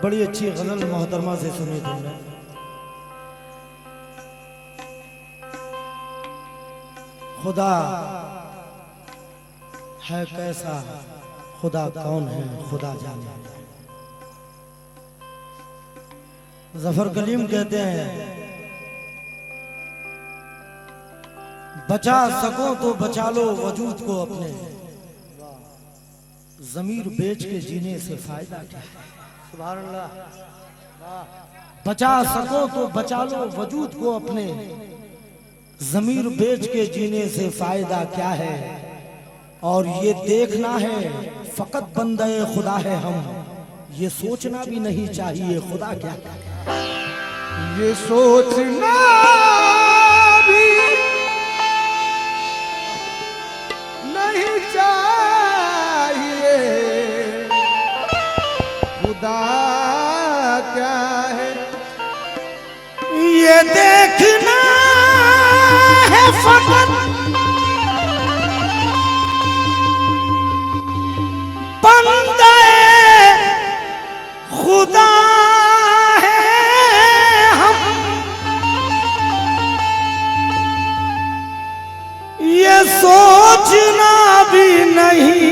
बड़ी अच्छी गजल मोहतरमा से सुनी तुमने। खुदा है कैसा, खुदा कौन है, खुदा जाने। जफर कलीम कहते हैं, बचा सको तो बचा लो वजूद को अपने, जमीर बेच के जीने से फायदा क्या है। सुभान अल्लाह। बचा सको तो बचा लो वजूद को अपने, जमीर बेच के जीने से फायदा क्या है। और ये देखना है फकत बंदे खुदा है हम, ये सोचना भी नहीं चाहिए खुदा क्या है। ये सोचना भी नहीं चाहिए खुदा क्या है। ये देखना है फकत बंदे खुदा है हम, ये सोचना भी नहीं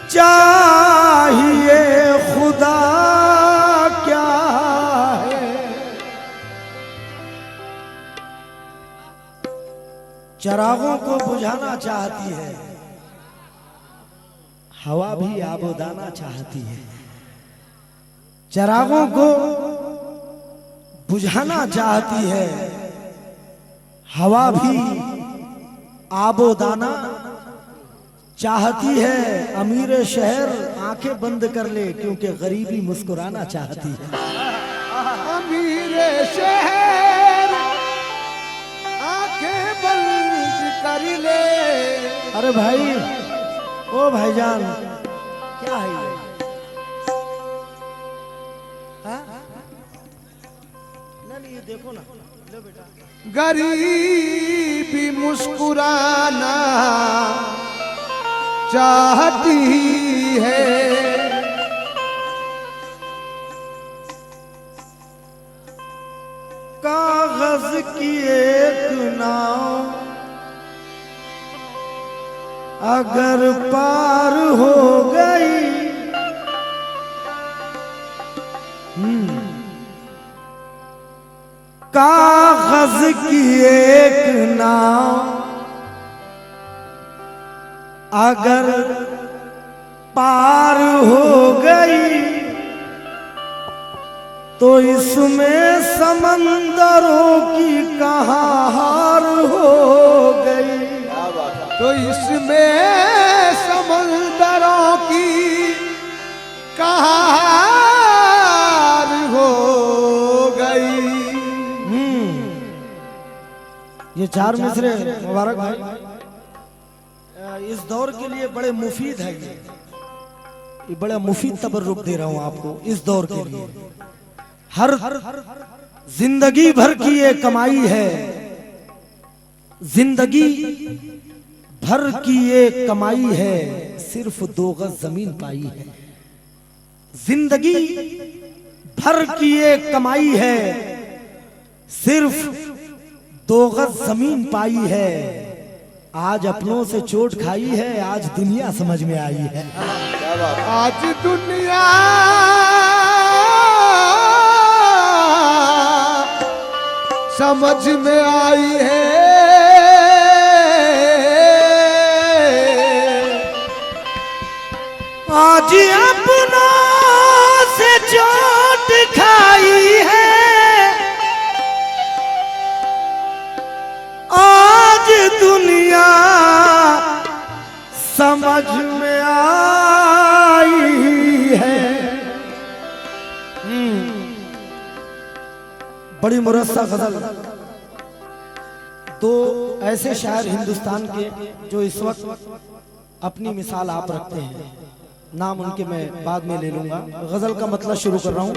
चाहिए खुदा क्या है। चिरागों को बुझाना चाहती है, हवा भी आबोदाना चाहती है। चिरागों को बुझाना चाहती है, हवा भी आबोदाना चाहती है। अमीर शहर आंखें बंद कर ले क्योंकि गरीबी मुस्कुराना चाहती है। अमीर शहर आंखें बंद कर ले। अरे भाई, ओ भाईजान, क्या है ये? हाँ? नहीं ये देखो ना, लो बेटा। गरीबी मुस्कुराना चाहती है। कागज की एक नाव अगर पार हो गई, कागज की एक नाव अगर पार हो गई, तो इसमें समंदरों की कहाँ हार हो गई। तो इसमें समंदरों की कहार हो गई। ये चार मिसरे मुबारक भाई, इस दौर के लिए बड़े मुफीद है। ये बड़ा मुफीद तबर्रुक दे रहा हूं आपको इस दौर के लिए। हर जिंदगी भर की ये कमाई है, जिंदगी भर की ये कमाई है, सिर्फ 2 गज जमीन पाई है। जिंदगी भर की ये कमाई है, सिर्फ 2 गज जमीन पाई है। आज अपनों से चोट खाई है, आज दुनिया समझ में आई है। आज दुनिया समझ में आई है। आज अपनों से चोट खाई है, आज दुनिया समझ में आई है। बड़ी मुरस्सा गजल। 2 ऐसे शायर हिंदुस्तान के जो इस वक्त अपनी मिसाल आप रखते हैं, नाम उनके मैं बाद में ले लूंगा। गजल का मतलब शुरू कर रहा हूं।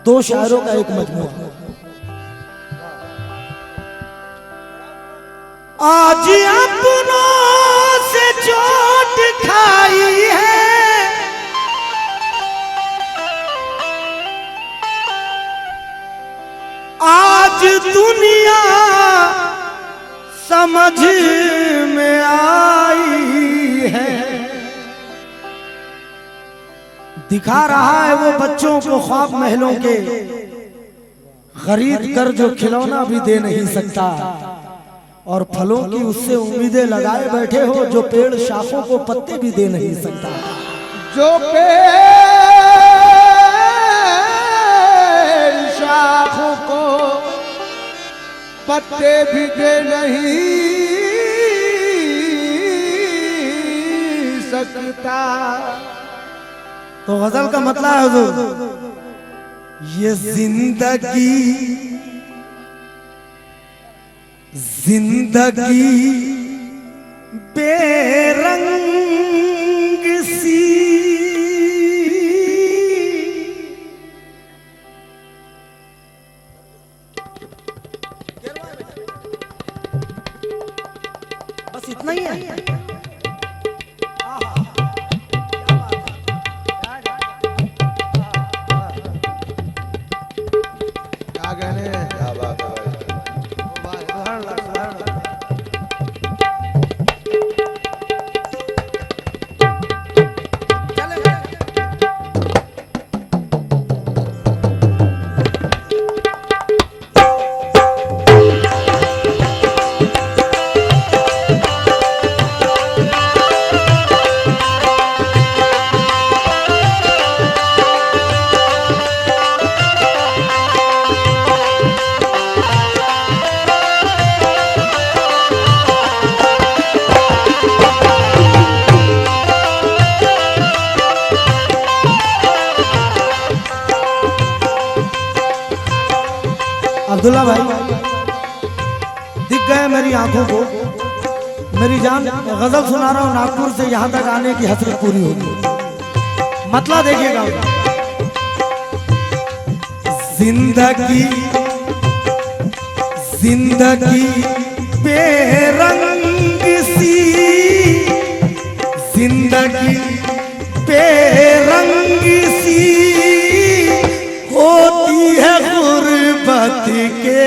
2 शायरों का एक मजमूआ। आज अपनों से चोट खाई है, दुनिया समझ में आई है। दिखा रहा है वो बच्चों को ख्वाब महलों के, खरीद कर जो खिलौना भी दे नहीं सकता, और फलों की उससे उम्मीदें लगाए बैठे हो जो पेड़ शाखों को पत्ते भी दे नहीं सकता। जो पेड़ शाखों को पत्ते भी दे नहीं सकता। तो गजल का मतलब है हुजूर, ये जिंदगी बेरंग सी, बस इतना ही है। क्या कहने, क्या बात है अब्दुल्ला भाई, दिख गए मेरी आंखों को, मेरी जान। गजल सुना रहा हूं, नागपुर से यहां तक आने की हसरत पूरी होगी। मतलब देखिएगा, जिंदगी बेरंग सी, जिंदगी बेरंग सी होती है गुर्बत के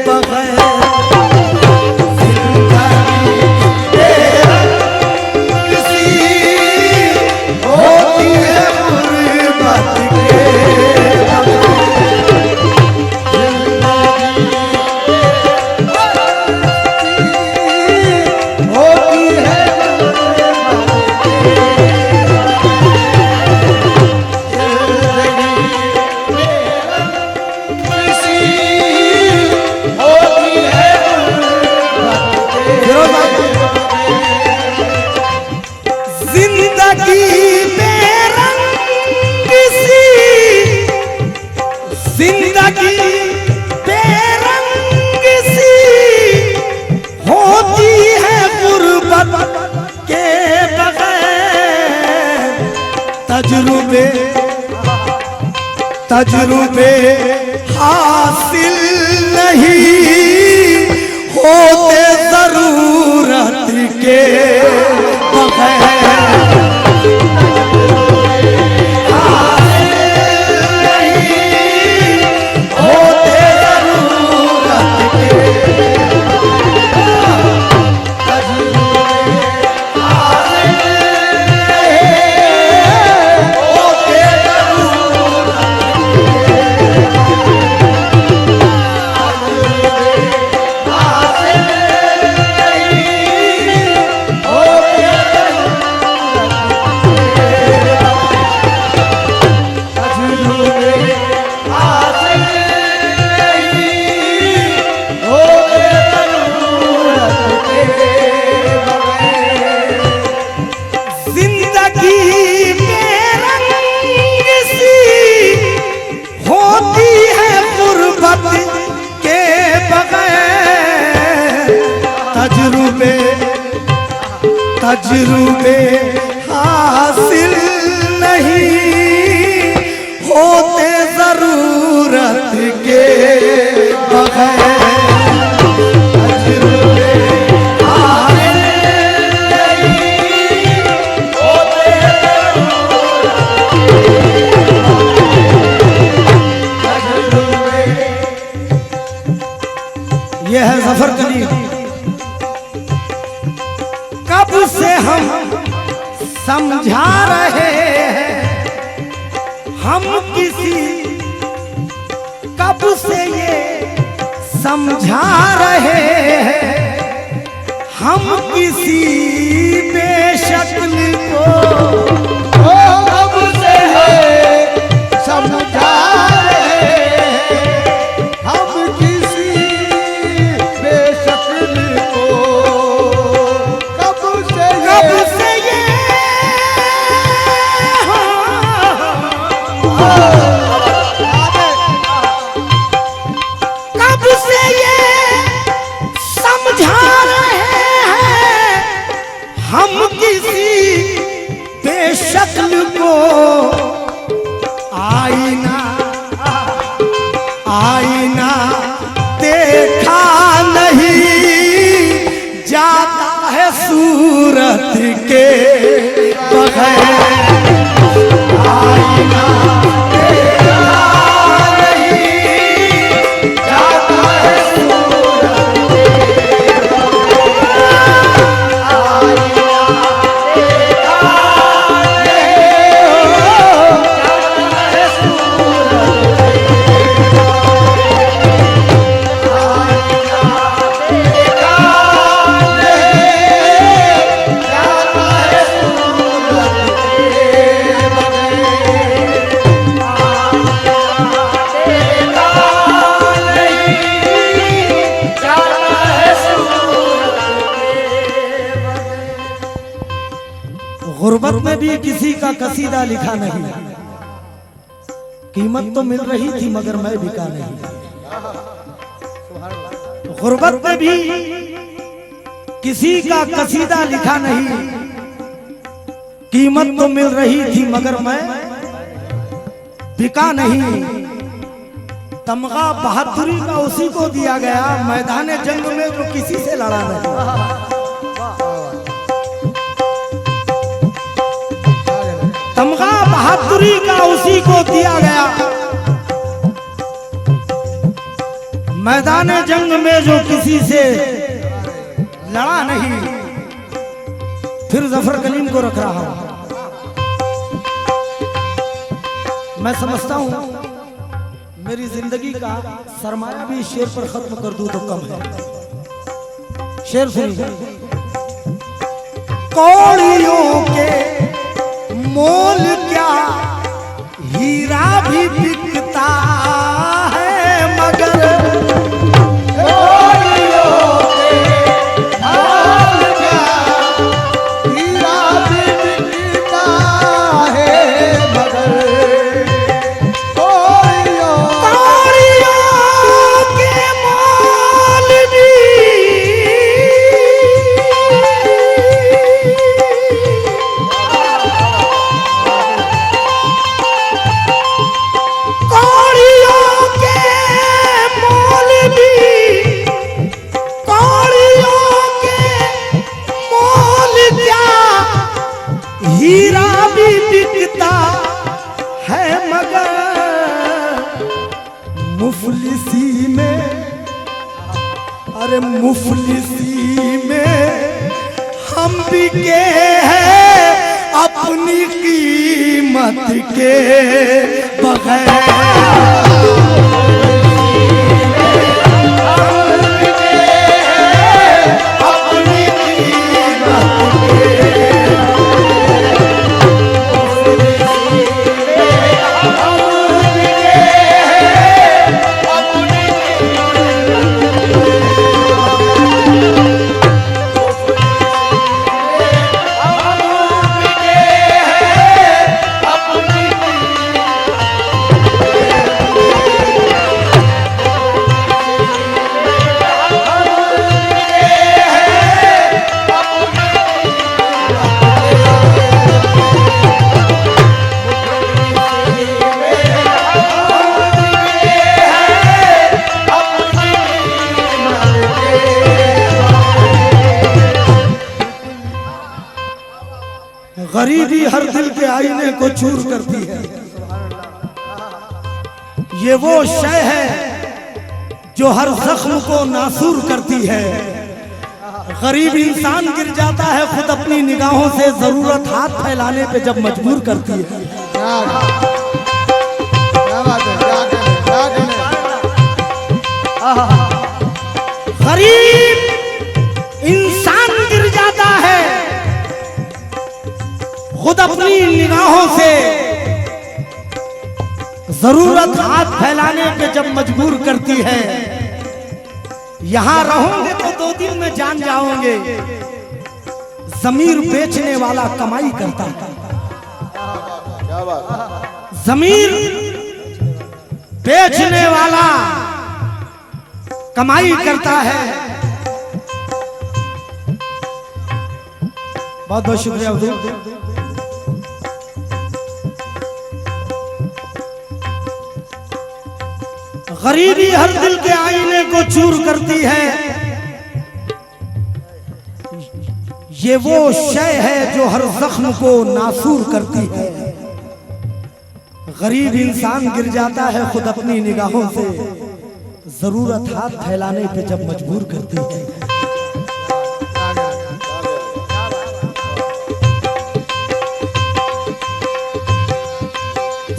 बगैर। जिंदगी बेरंग सी होती है गुर्बत के बगैर। तजुर्बे हासिल नहीं होते जरूरत के बगैर। तजुर्बे हासिल नहीं होते जरूरत के बगैर। तजुर्बे हासिल नहीं होते जरूरत के हम समझा रहे हैं, हम किसी कब से ये समझा रहे हैं, हम किसी बेशक्ल को कब से समझा रहे हैं, हम किसी बेशक्ल को कब से ये कब से ये समझा रहे हैं, हम किसी बेशक्ल को आईना आईना देखा नहीं जाता है सूरत के बगैर, आईना देखा नहीं जाता है सूरत के बगैर, आईना देखा गुर्बत में भी किसी का कसीदा लिखा नहीं, कीमत तो मिल रही थी मगर मैं बिका नहीं। गुर्बत में भी किसी का कसीदा लिखा नहीं, कीमत तो मिल रही थी मगर मैं बिका नहीं। तमगा बहादुरी का उसी को दिया गया, मैदान जंग में जो किसी से लड़ा नहीं। तमगा बहादुरी का उसी को दिया गया, मैदान जंग में जो किसी से लड़ा नहीं। फिर जफर कलीम को रख रहा हूं। मैं समझता हूं मेरी जिंदगी का सरमाया भी शेर पर खत्म कर दूं तो कम है। शेर सुनिए। कौड़ियों के मोल क्या हीरा भी बिकता है, मगर कौड़ियों के मोल क्या हीरा भी बिकता है, मगर कौड़ियों के मोल भी हीरा भी बिकता है, मगर मुफलिसी में, अरे मुफलिसी में हम बिके हैं अपनी कीमत के बगैर। गरीबी हर दिल के आईने को चूर करती है। ये वो शय है जो हर जख्म को नासूर करती है। गरीब इंसान गिर जाता है खुद अपनी निगाहों से, जरूरत हाथ फैलाने पे जब मजबूर करती है। क्या बात है, क्या कहने। गरीब इंसान गिर जाता है खुद अपनी निगाहों से, जरूरत हाथ फैलाने पे जब मजबूर करती है। यहां रहोगे तो 2 दिन में जान जाओगे, जमीर बेचने वाला कमाई करता है। क्या बात। जमीर बेचने वाला कमाई करता है। बहुत बहुत शुक्रिया हुजूर। गरीबी हर दिल के आईने को चूर करती है। ये वो शय है जो हर जख्म को नासूर करती है। गरीब इंसान गिर जाता है खुद अपनी निगाहों से, जरूरत हाथ फैलाने पे जब मजबूर करती है।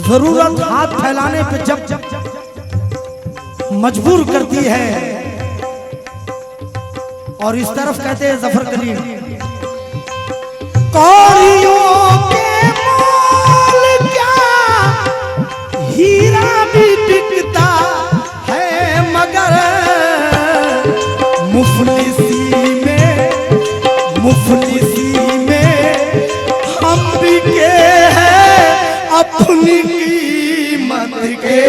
जरूरत हाथ फैलाने पे जब मजबूर करती है। और इस तरफ कहते हैं जफर कलीम, कौड़ियों के मोल क्या हीरा भी बिकता है, मगर मुफलिसी में हम बिके हैं अपनी कीमत के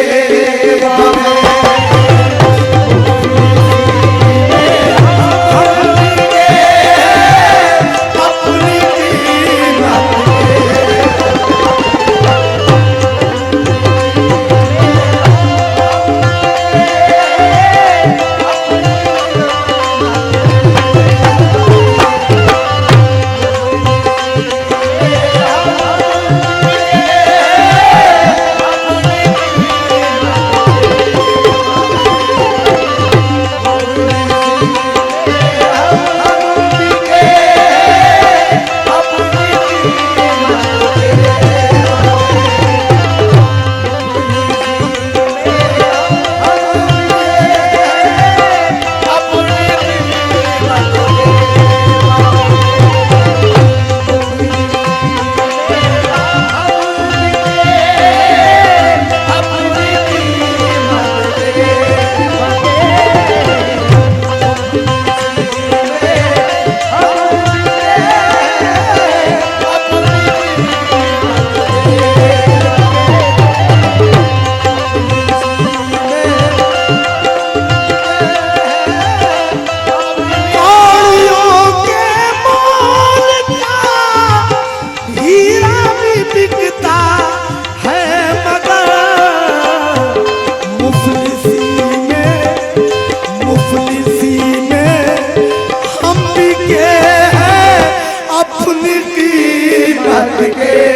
बगैर।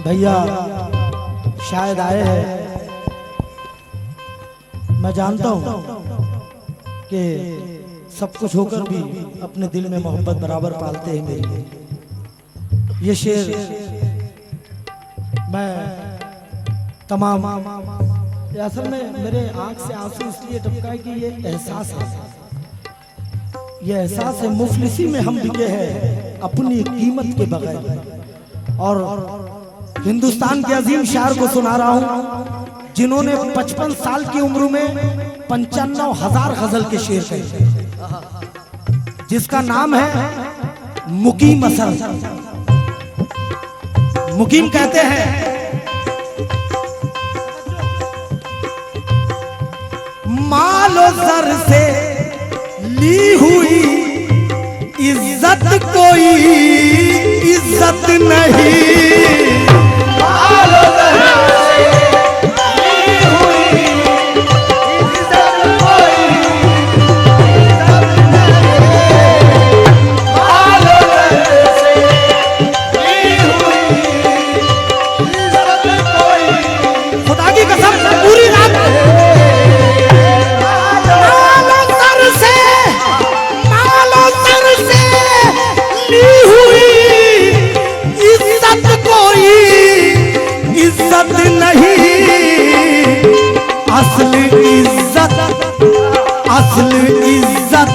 भैया शायद आए हैं, मैं जानता हूँ कि सब कुछ होकर भी अपने दिल में मोहब्बत बराबर पालते हैं मेरे। ये शेर मैं तमाम ये असल में मेरे आंख से आंसू इसलिए टपका है कि ये एहसास है, ये एहसास है मुफलिसी में हम बिके हैं अपनी कीमत के बगैर। और हिंदुस्तान के अजीम शायर को सुना रहा हूं जिन्होंने 55 साल की उम्र में 95,000 गजल के शेर कहे, जिसका नाम है मुकीम असर। मुकीम कहते हैं मालो सर से ली हुई इज्जत कोई इज्जत नहीं, मालो सर से ली हुई इज्जत कोई इज्जत नहीं, मालो सर से ली हुई इज्जत कोई। खुदा की कसम पूरी रात असल इज्जत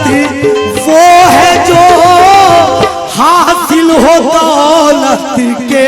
वो है जो हासिल हो दौलत के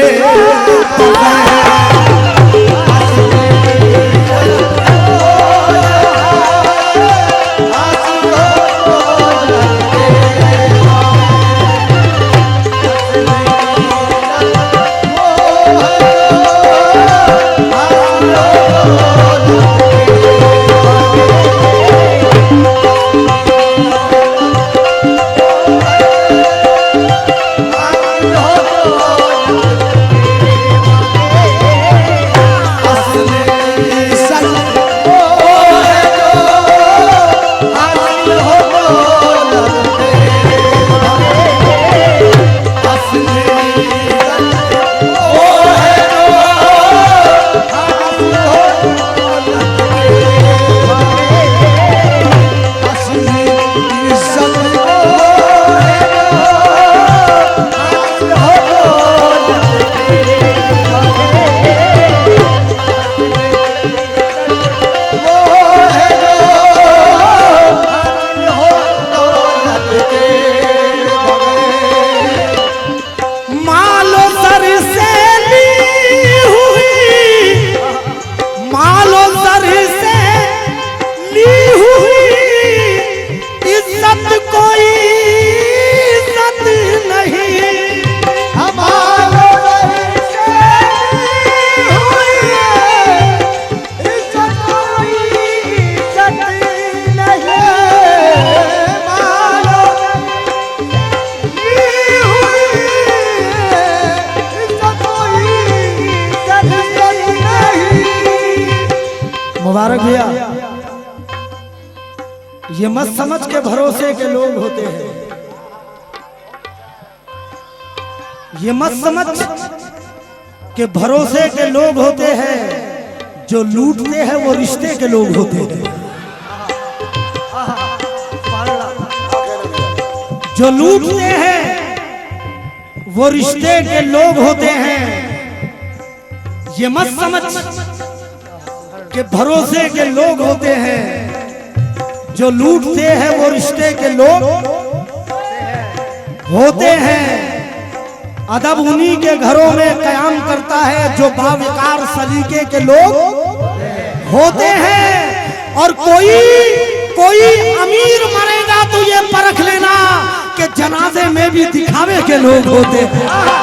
मुबारक भैया। ये मत समझ के भरोसे के लोग होते हैं, ये मत समझ के भरोसे के लोग होते हैं, जो लूटते हैं वो रिश्ते के लोग होते हैं। जो लूटते हैं वो रिश्ते के लोग होते हैं। ये मत समझ के भरोसे के लोग होते हैं, जो लूटते हैं वो रिश्ते के लोग होते हैं। अदब उन्हीं के घरों में कयाम करता है जो बावकार सलीके के लोग होते हैं। और कोई अमीर मरेगा तो ये परख लेना कि जनाजे में भी दिखावे के लोग होते हैं।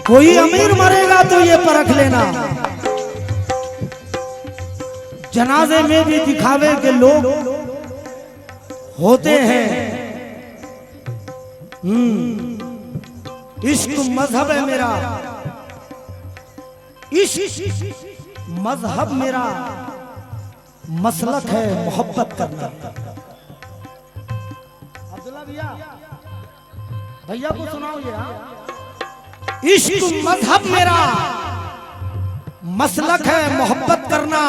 कोई अमीर मरेगा तो ये परख लेना, जनाजे में भी दिखावे के लोग होते हैं। इश्क मजहब है मेरा, इश्क मजहब मेरा, मसलक है मोहब्बत करना। अब्दुल्ला भैया, भैया को सुनाओ ये। इश्क मजहब मेरा, मसलक है मोहब्बत करना,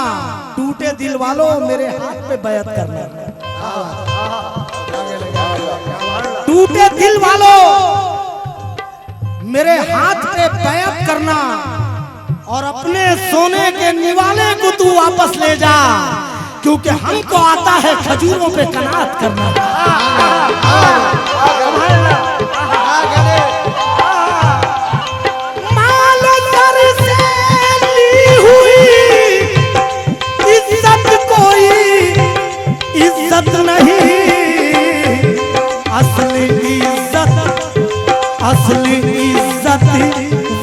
टूटे दिल वालों मेरे हाथ पे बैत करना। टूटे दिल वालों मेरे हाथ पे बैत करना, और अपने सोने के निवाले को तू वापस ले जा, क्योंकि हमको आता है खजूरों पे कनात करना। मालो दर से ली हुई इज्जत कोई इज्जत नहीं, असली इज्जत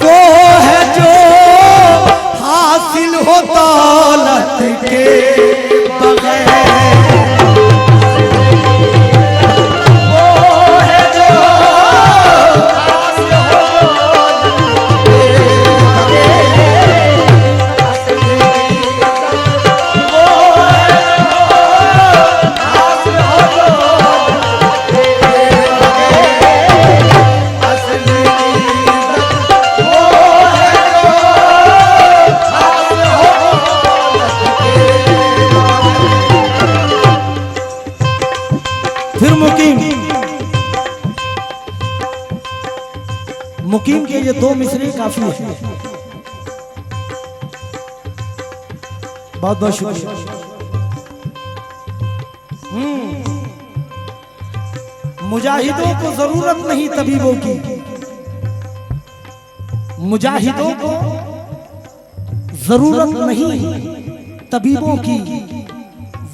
वो है जो हासिल हो दौलत के बगैर। वो है जो हासिल हो दौलत के मुकीम के ये दो मिसरे काफी है। बहुत बहुत शुक्रिया। मुजाहिदों को जरूरत नहीं तबीबों की, मुजाहिदों को जरूरत नहीं तबीबों की,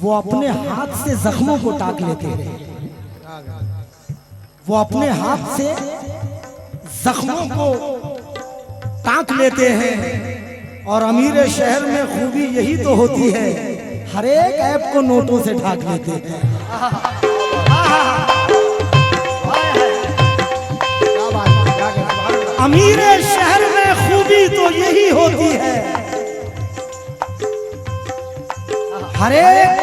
वो अपने हाथ से जख्मों को टाक लेते हैं। वो अपने हाथ से जख्मों को टाक लेते हैं। और अमीर शहर में खूबी यही तो होती है, हर एक ऐप को नोटों से ढाक लेते हैं। अमीर शहर में खूबी तो यही होती है, हर एक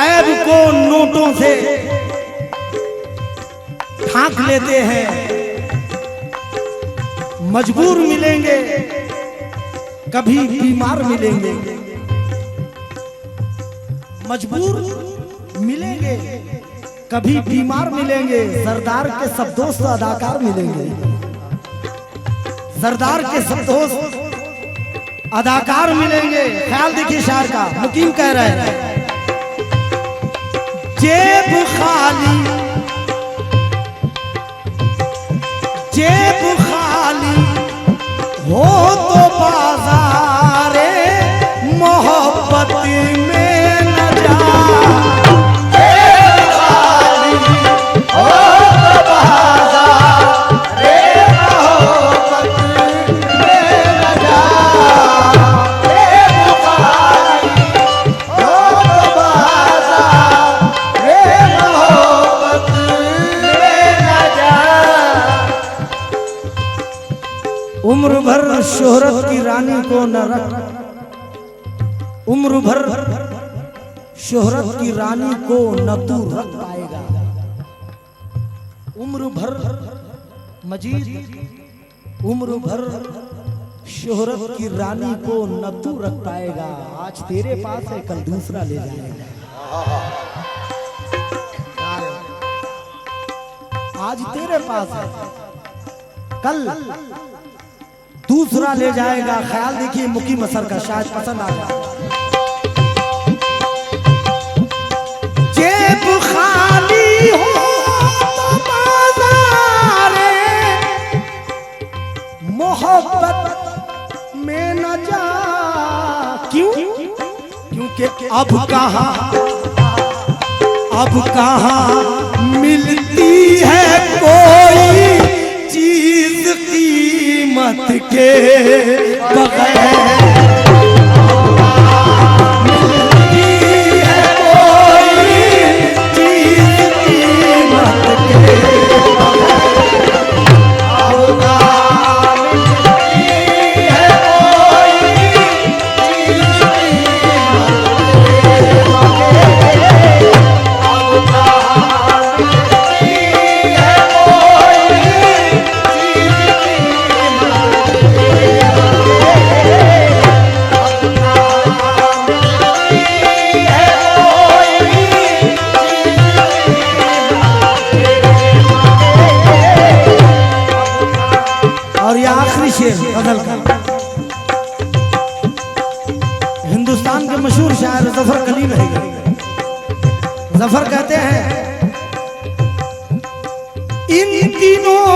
ऐप को नोटों से ढाक लेते हैं। मजबूर मिलेंगे, कभी बीमार मिलेंगे, मजबूर मिलेंगे, कभी बीमार मिलेंगे। सरदार के सब दोस्त अदाकार मिलेंगे, सरदार के सब दोस्त अदाकार मिलेंगे। ख्याल देखिए शायर का, मुकीम कह रहे हैं, जेब खाली, जेब खाली हो तो बाजारे मोहब्बत में न जा। जेब खाली हो तो बाजारे मोहब्बत में न जा। जेब खाली हो तो बाजारे मोहब्बत में न जा। उम्र भर शोहरत की रानी को न रख, उम्र भर शोहरत की रानी को न तू रख पाएगा। उम्र भर मजीद, उम्र भर शोहरत की रानी को न तू रख पाएगा। आज तेरे पास है, कल दूसरा ले जाएगा। आज तेरे पास है, कल दूसरा ले जाएगा। ख्याल देखिए मुकीम असर का, शायद पसंद आ जाए। जेब खाली हो तो बाज़ारे मोहब्बत में न जा। क्यों? क्योंकि अब कहाँ मिलती है कोई चीज कीमत के बगैर। मिलती है कोई चीज शेर गजल का। हिंदुस्तान के मशहूर शायर जफर कलीम है। जफर कहते हैं इन दिनों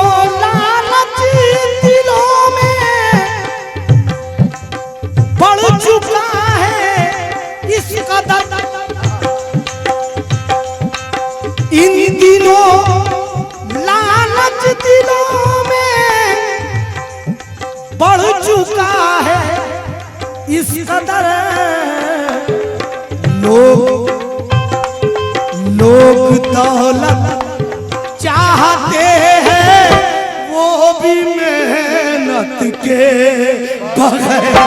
लालच दिलों में बढ़ चुका है इस कदर, इन दिनों लालच दिलों में बढ़ चुका है इस कदर, लोग दौलत चाहते हैं वो भी मेहनत के बगैर,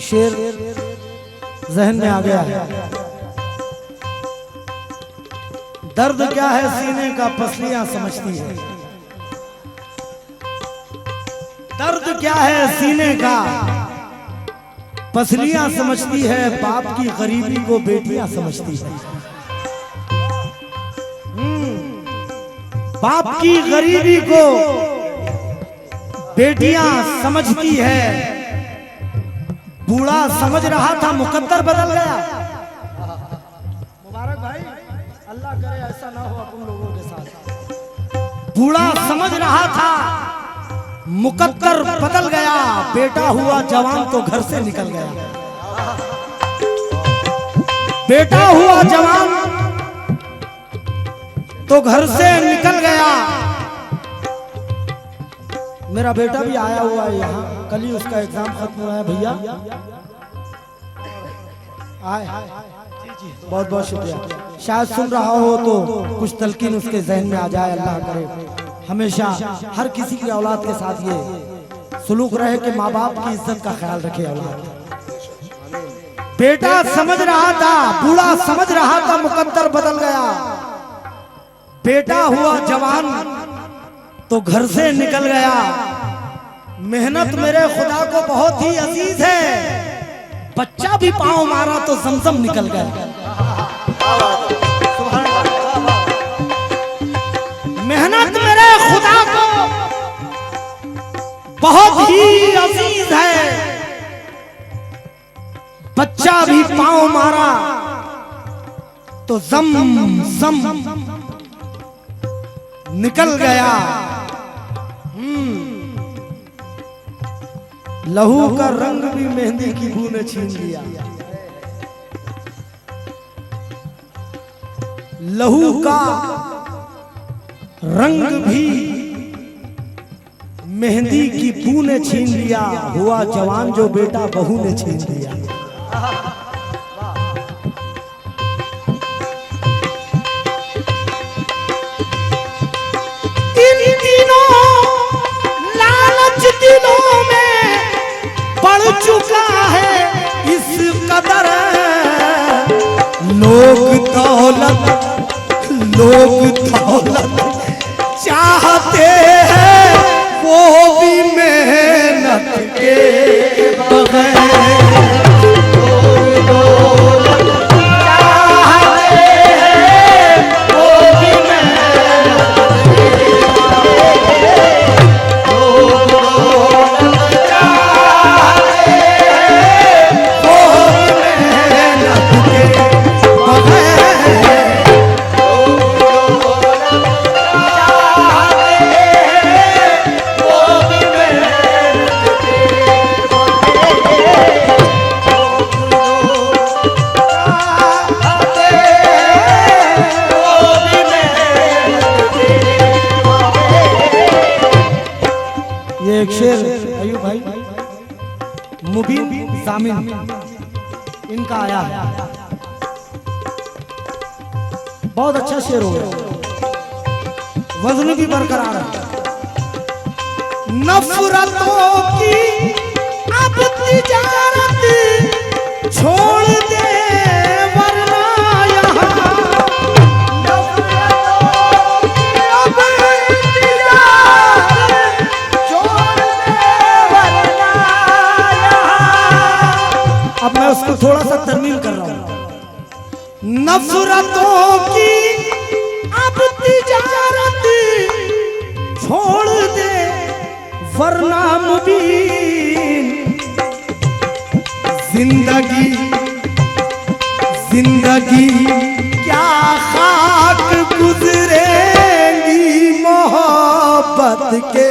शेर जहन में आ गया है। दर्द क्या है सीने का पसलियां समझती है, दर्द क्या है सीने का पसलियां समझती है, बाप की गरीबी को बेटियां समझती है। बाप की गरीबी को बेटियां समझती है। बूढ़ा समझ रहा था मुकद्दर बदल गया। मुबारक भाई, अल्लाह करे ऐसा ना हो अपन लोगों के साथ। बूढ़ा समझ रहा था मुकद्दर बदल गया, बेटा हुआ जवान तो घर से निकल गया। बेटा हुआ जवान तो घर से निकल गया। मेरा बेटा भी आया हुआ है यहाँ, कल ही उसका एग्जाम खत्म हुआ है। भैया आए, बहुत बहुत शुक्रिया। शायद सुन रहा हो तो कुछ तलकीन उसके जहन में आ जाए। अल्लाह करे हमेशा हर किसी की औलाद के साथ ये सुलूक रहे कि माँ बाप की इज्जत का ख्याल रखे औलाद। बेटा समझ रहा था, बूढ़ा समझ रहा था मुकद्दर बदल गया। बेटा हुआ जवान तो घर से निकल गया। मेहनत मेरे खुदा को बहुत ही अजीज है, बच्चा भी पांव मारा तो जमजम निकल गया। मेहनत मेरे खुदा को बहुत ही अजीज है, बच्चा भी पांव मारा तो जमजम निकल गया। लहू का रंग भी मेहंदी की बू ने छीन लिया। लहू का रंग भी मेहंदी की बू ने छीन लिया। हुआ जवान जो बेटा बहू ने छीन लिया। इन दिनों लालच दिलों में बढ़ चुका है इस कदर। लोग दौलत चाहते हैं वो भी मेहनत के बगैर। शेर अयूब भाई मुबीन जामिन इनका आया है, बहुत अच्छा शेर हो गया, वजन भी बरकरार है। नफरतों की अब तिजारत छोड़ दे वरना यहाँ, नफरतों की अब तिजारत छोड़ दे वरना यहाँ। अब मैं उसको थोड़ा सा तरमीम कर रहा हूँ। नफरतों की अब तिजारत छोड़ दे वरना मुबीन, जिंदगी जिंदगी क्या खाक गुजरेगी मोहब्बत के